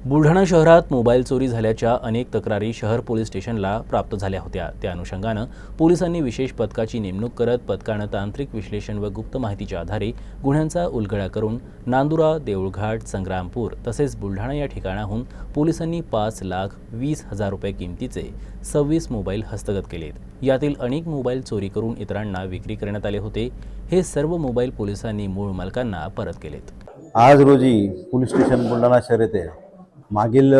बुलढाणा शहरात मोबाईल चोरी झाल्याच्या अनेक तक्रारी शहर पोलीस स्टेशनला प्राप्त झाल्या होत्या। त्या अनुषंगानं पोलिसांनी विशेष पथकाची नेमणूक करत पथकानं तांत्रिक विश्लेषण व गुप्त माहितीच्या आधारे गुन्ह्यांचा उलगडा करून नांदुरा, देऊळघाट, संग्रामपूर तसेच बुलढाणा या ठिकाणाहून पोलिसांनी 5,20,000 रुपये किमतीचे 26 मोबाईल हस्तगत केलेत। यातील अनेक मोबाईल चोरी करून इतरांना विक्री करण्यात आले होते। हे सर्व मोबाईल पोलिसांनी मूळ मालकांना परत केलेत। आज रोजी पोलीस स्टेशन बुलढाणा शहर येथे मागील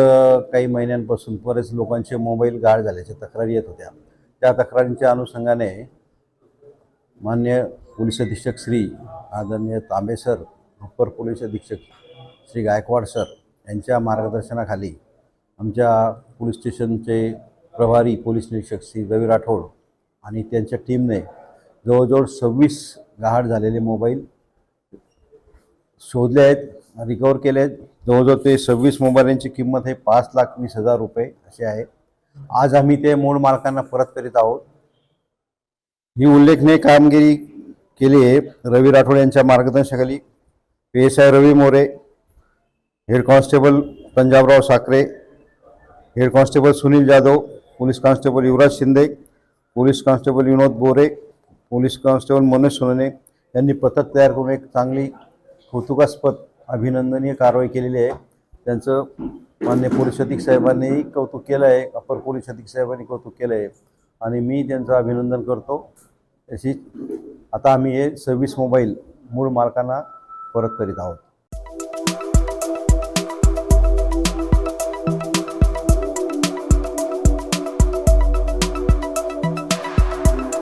काही महिन्यांपासून बरेच लोकांचे मोबाईल गाळ झाल्याच्या तक्रारी येत होत्या। त्या तक्रारींच्या अनुषंगाने माननीय पोलीस अधीक्षक श्री आदरणीय तांबे सर, अप्पर पोलीस अधीक्षक श्री गायकवाड सर यांच्या मार्गदर्शनाखाली आमच्या पोलीस स्टेशनचे प्रभारी पोलीस निरीक्षक श्री रवी राठोड आणि त्यांच्या टीमने जवळजवळ 26 गहाळ झालेले मोबाईल शोधले आहेत, रिकवर केले आहेत। जवळजवळ ते 26 मोबाईलांची किंमत आहे 5,20,000 रुपये अशी आहे। आज आम्ही ते मूळ मालकांना परत करीत आहोत। ही उल्लेखनीय कामगिरी केली आहे रवी राठोड यांच्या मार्गदर्शनाखाली। PSI Ravi More, head constable Panjabrao Sakhare, head constable Sunil Jadhav, police constable Yuvraj Shinde, police constable Vinod Bore, police constable Manoj सोनने यांनी पथक तयार करून एक चांगली कौतुकास्पद अभिनंदनीय कारवाई केलेली आहे। त्यांचं माननीय पोलीस अधीक्षक साहेबांनीही कौतुक केलं आहे, अप्पर पोलीस अधीक्षक साहेबांनी कौतुक केलं आहे आणि मी त्यांचं अभिनंदन करतो। तशी आता आम्ही हे 26 मोबाईल मूळ मालकांना परत करीत आहोत।